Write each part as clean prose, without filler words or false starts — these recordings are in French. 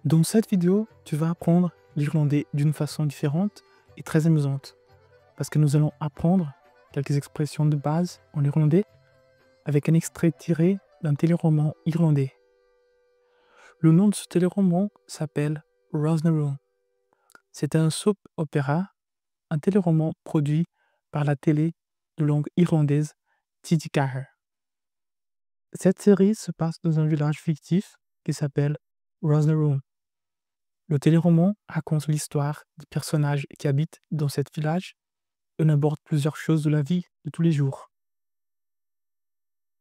Dans cette vidéo, tu vas apprendre l'irlandais d'une façon différente et très amusante, parce que nous allons apprendre quelques expressions de base en irlandais avec un extrait tiré d'un téléroman irlandais. Le nom de ce téléroman s'appelle Rosnaroon. C'est un soap opéra, un téléroman produit par la télé de langue irlandaise TG4. Cette série se passe dans un village fictif qui s'appelle Rosnaroon. Le téléroman raconte l'histoire des personnages qui habitent dans cet village et on aborde plusieurs choses de la vie de tous les jours.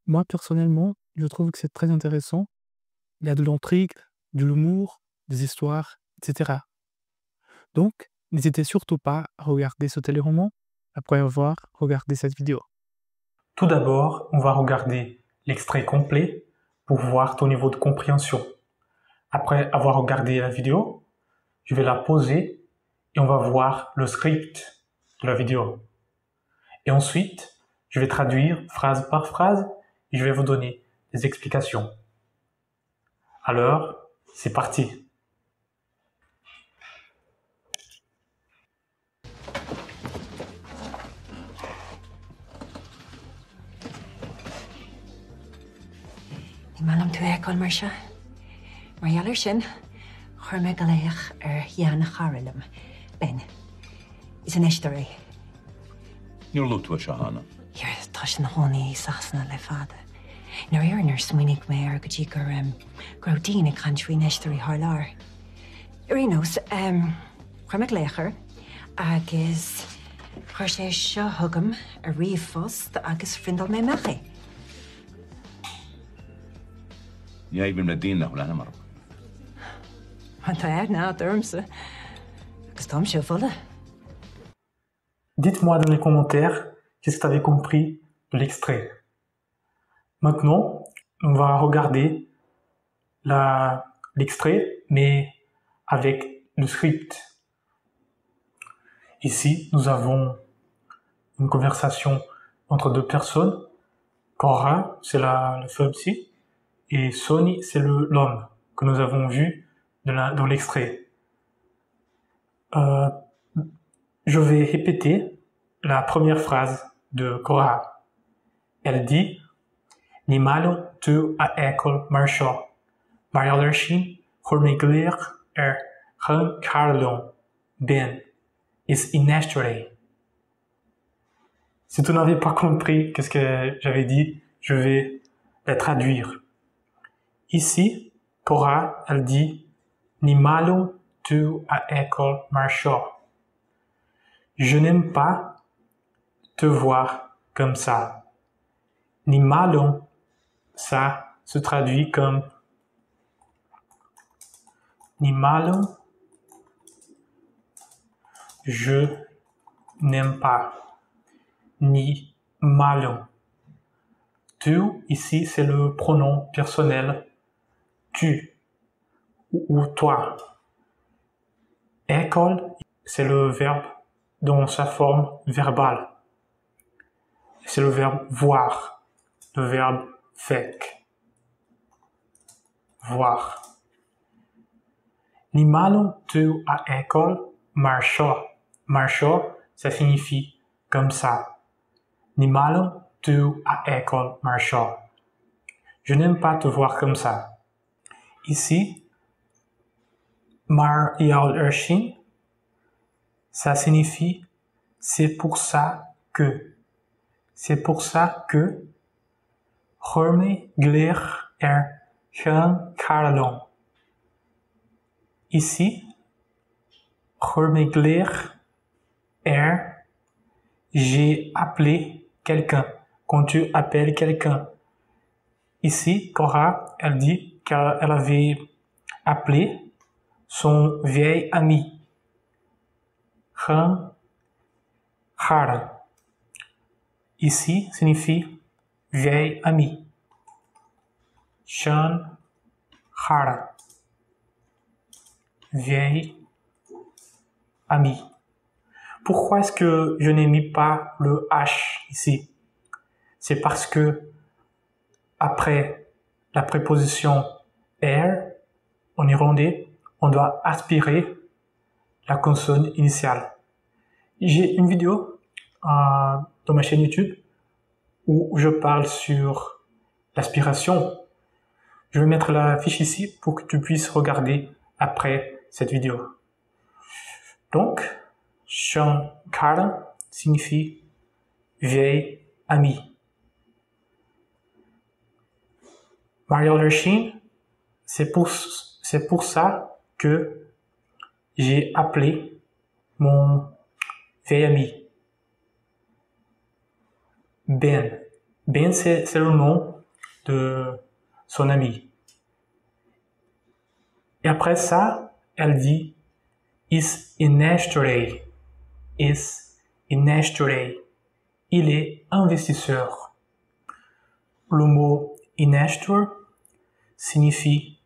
Moi, personnellement, je trouve que c'est très intéressant. Il y a de l'intrigue, de l'humour, des histoires, etc. Donc, n'hésitez surtout pas à regarder ce téléroman après avoir regardé cette vidéo. Tout d'abord, on va regarder l'extrait complet pour voir ton niveau de compréhension. Après avoir regardé la vidéo, je vais la poser et on va voir le script de la vidéo. Et ensuite, je vais traduire phrase par phrase et je vais vous donner des explications. Alors, c'est parti. Ní malam tú écol mar se. Mar dhealar sin, chuir me go léach dheanna charalam. Ben, is an eisteoirí. Níor lútú se hána. Iar tá sin na hónaí sasna le fada. Nar éarnar smuoinnig mé ar go dtí gur grodín ag chantrí eisteoirí thar lár. Irínos, chuir me go léachar agus chuir sé seo thugam a riomh fós agus frindal mé mechaí. Ní éigean le daoine nach lena mar. An tá ná dormsa, agus tám seo fola. Dites-moi dans les commentaires qu'est-ce que tu avais compris de l'extrait. Maintenant, on va regarder l'extrait, mais avec le script. Ici, nous avons une conversation entre deux personnes. Cora, c'est la femme ici, et Sonny, c'est l'homme que nous avons vu dans l'extrait. Je vais répéter la première phrase de Cora. Elle dit Ní mailum tú a écol mar seo, mar dhealar sin chuir mé go léach chun Carlon, Ben, is ineisteoirí. Si tu n'avais pas compris qu'est-ce que j'avais dit, je vais la traduire. Ici, Cora, elle dit Ní mailum tú a écol mar seo. Je n'aime pas te voir comme ça. Ní mailum, ça se traduit comme Ní mailum, je n'aime pas. Ní mailum. Tu, ici, c'est le pronom personnel tu ou toi. École, c'est le verbe dans sa forme verbale. C'est le verbe voir, le verbe fek. Voir. Ní mailum tú a écol mar seo. Mar seo, ça signifie comme ça. Ní mailum tú a écol mar seo. Je n'aime pas te voir comme ça. Ici, mar dhealar sin, ça signifie c'est pour ça que. C'est pour ça que chuir mé go léach chun Carlon. Ici, chuir mé go léach j'ai appelé quelqu'un. Quand tu appelles quelqu'un. Ici, Cora, elle dit qu'elle avait appelé son vieil ami. Chun Carlon. Ici signifie vieil ami. Chun Carlon. Vieil ami. Pourquoi est-ce que je n'ai mis pas le H ici? C'est parce que après la préposition er en irlandais, on doit aspirer la consonne initiale. J'ai une vidéo dans ma chaîne YouTube où je parle sur l'aspiration. Je vais mettre la fiche ici pour que tu puisses regarder après cette vidéo. Donc, Sean Karen signifie vieille amie. Maria Lersheen, c'est pour ça que j'ai appelé mon vieil ami Ben. Ben, c'est le nom de son ami. Et après ça, elle dit is in yesterday. Is in yesterday. Il est investisseur. Le mot investor signifie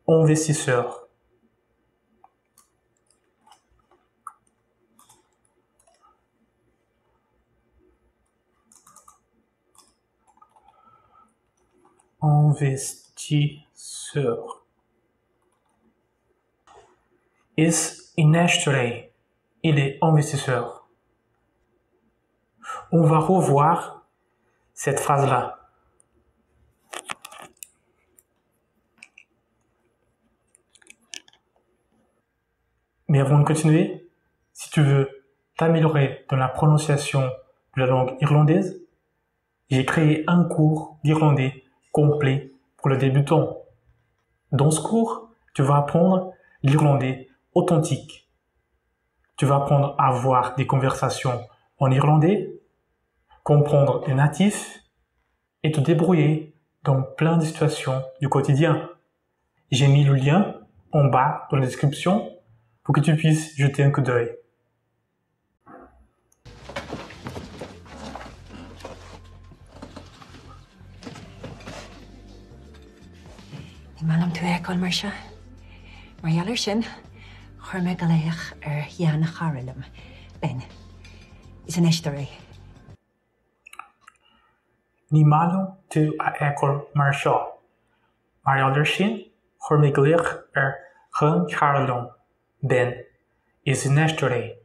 investisseur. Investisseur. Is in yesterday. Il est investisseur. On va revoir cette phrase-là. Mais avant de continuer, si tu veux t'améliorer dans la prononciation de la langue irlandaise, j'ai créé un cours d'irlandais complet pour le débutant. Dans ce cours, tu vas apprendre l'irlandais authentique. Tu vas apprendre à avoir des conversations en irlandais, comprendre les natifs et te débrouiller dans plein de situations du quotidien. J'ai mis le lien en bas dans la description pour que tu puisses jeter un coup d'œil. Ní malam tú écol mar se. Mar dhealar sin, chuir me go léach dheanna charalam. Ben, is an eistere. Ní malam tú a écol mar seo. Mar dhealar sin, chuir me go léach chun charalam. Ben, is an eistere.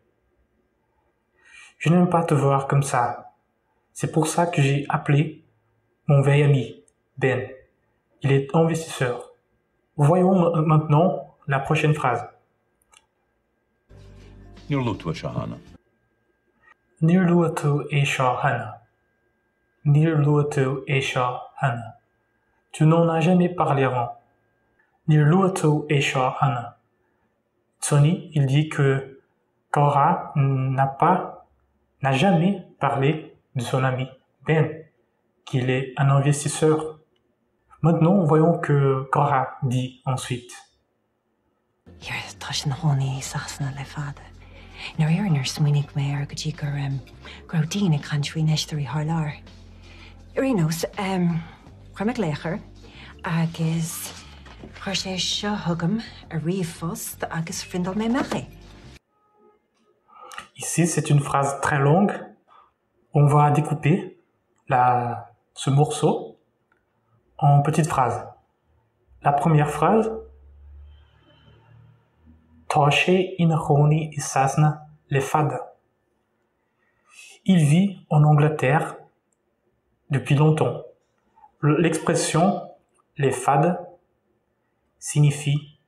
Je n'aime pas te voir comme ça. C'est pour ça que j'ai appelé mon vieil ami, Ben. Il est investisseur. Voyons maintenant la prochaine phrase. Níor lúta seo hana. Níor luath tú é seo hana. Níor luath tú é seo hana. Tu n'en as jamais parlé avant. Níor luath tú é seo hana. Tony, il dit que Cora n'a jamais parlé de son ami Ben, qu'il est un investisseur. Maintenant, voyons que Cora dit ensuite. Hier tá sin hónaí sasna le fada. Nar éarnar smuoinnig mé ar go dtí gur grodína country neisteí th lár. Irinos, chuirmeach léachair agus chuir sé seo thugam a riomh-fhost agus frindal mé mecha. Ici, c'est une phrase très longue. On va découper ce morceau en petites phrases. La première phrase, Tá sé ina gcónaí is sasna le fada. Il vit en Angleterre depuis longtemps. L'expression les fades signifie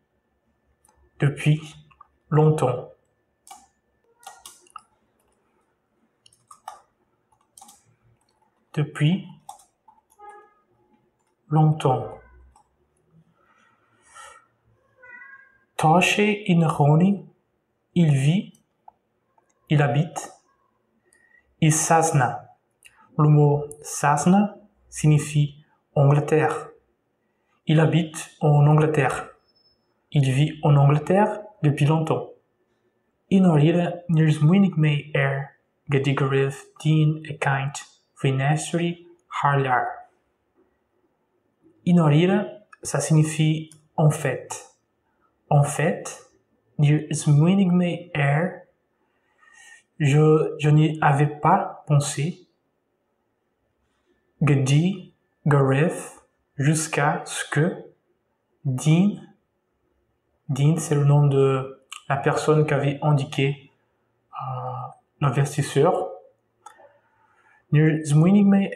depuis longtemps. Depuis longtemps. Tá sé ina gcónaí, il vit, il habite. Et Sasna. Le mot Sasna signifie Angleterre. Il habite en Angleterre. Il vit en Angleterre depuis longtemps. In orire níor muoinnig mé go dtí go raibh daoine a caint faoi neisteoirí thar lear. In orire, ça signifie en fait. En fait, níor is muoinnig mé je n'y avais pas pensé. Go dtí go raibh, jusqu'à ce que, daoine, Dean, c'est le nom de la personne qu'avait indiqué l'investisseur. Nu moet ik me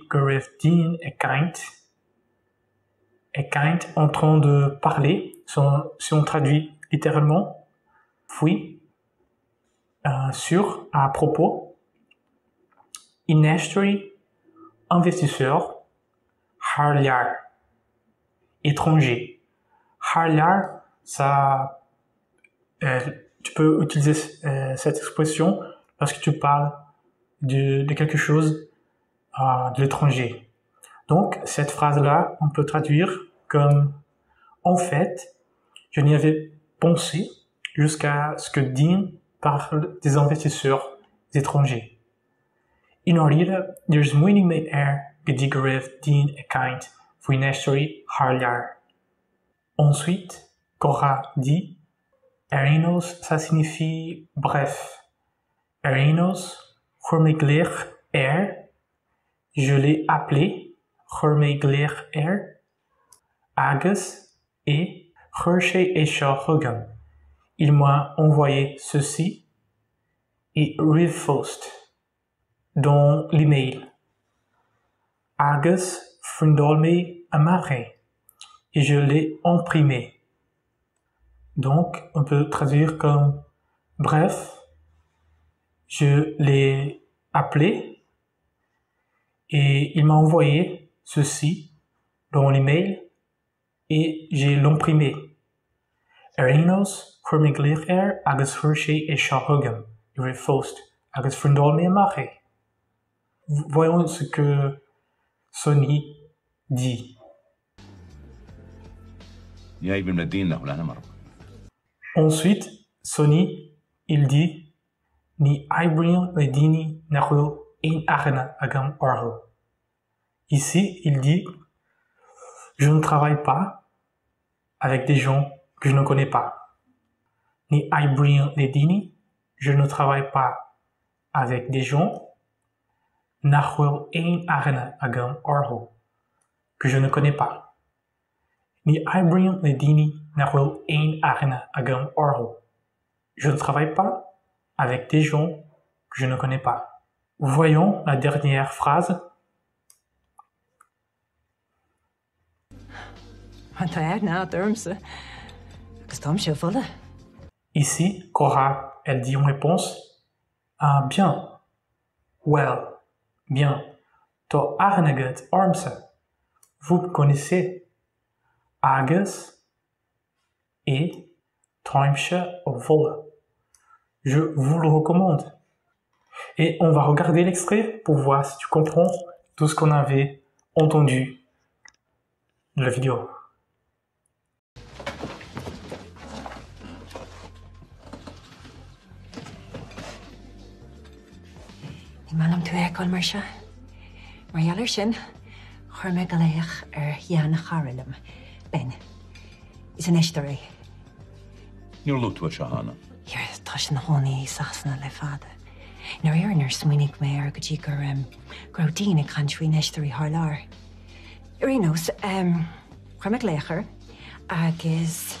gerecht Dean et kind en train de parler, si on traduit littéralement, puis, sur, à propos, industrie, investisseur, harliar, étranger. Harliar, ça, tu peux utiliser cette expression lorsque tu parles de quelque chose de l'étranger. Donc, cette phrase-là, on peut traduire comme « En fait, je n'y avais pensé jusqu'à ce que Dean parle des investisseurs étrangers. In order, there's meaning me gedigrevet Dean et kind voor industrie harliar. » Ensuite, Cora dit « Erinos », ça signifie « bref ». Erinos, Hormigler je l'ai appelé, Hormigler Agus et Hershey et Hogan. Il m'a envoyé ceci et Rifost dans l'email. Agus Frindolme amarré et je l'ai imprimé. Donc, on peut traduire comme bref, je l'ai appelé et il m'a envoyé ceci dans l'email et j'ai l'imprimé. Erinos, Hormigler agus Hershey et Hogan, Rifost, agus Frindolme amarré. Voyons ce que Sonny dit. Ensuite, Sonny, il dit Ni Ibrin Ledini Nahu in Arena Agam Orhu. Ici, il dit je ne travaille pas avec des gens que je ne connais pas. Ni Ibrin Ledini, je ne travaille pas avec des gens Nahu in Arena Agam Orhu, que je ne connais pas. Ni Ibrin Ledini Nahu in Arena Agam Orhu. Je ne travaille pas avec des gens que je ne connais pas. Voyons la dernière phrase. Ici, Cora, elle dit en réponse « Bien. Well. Bien. To Arneget Ormse. Vous connaissez Agus et Trimsche Volle. Je vous le recommande. » Et on va regarder l'extrait pour voir si tu comprends tout ce qu'on avait entendu de la vidéo. Ní manam tú eáil mar se. Mar dhealar sin, chuir me go léach dheanna charalam. Ben, is an eisteoirí. Níor lúta Shahana. Iar tá sin tháinig sasna le fada. Nar éarnar smuoinnig mé ar go dtí gur grodín a country eisteoirí Harlar. Irinos, chuir me go léachar agus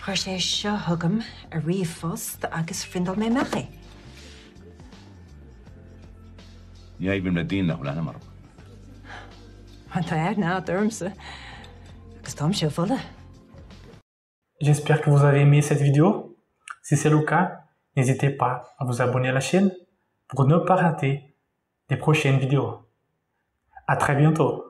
chuir sé seo thugam a riomh agus frindal mé mechaí. Even le Dean nach lena mar. J'espère que vous avez aimé cette vidéo. Si c'est le cas, n'hésitez pas à vous abonner à la chaîne pour ne pas rater les prochaines vidéos. À très bientôt.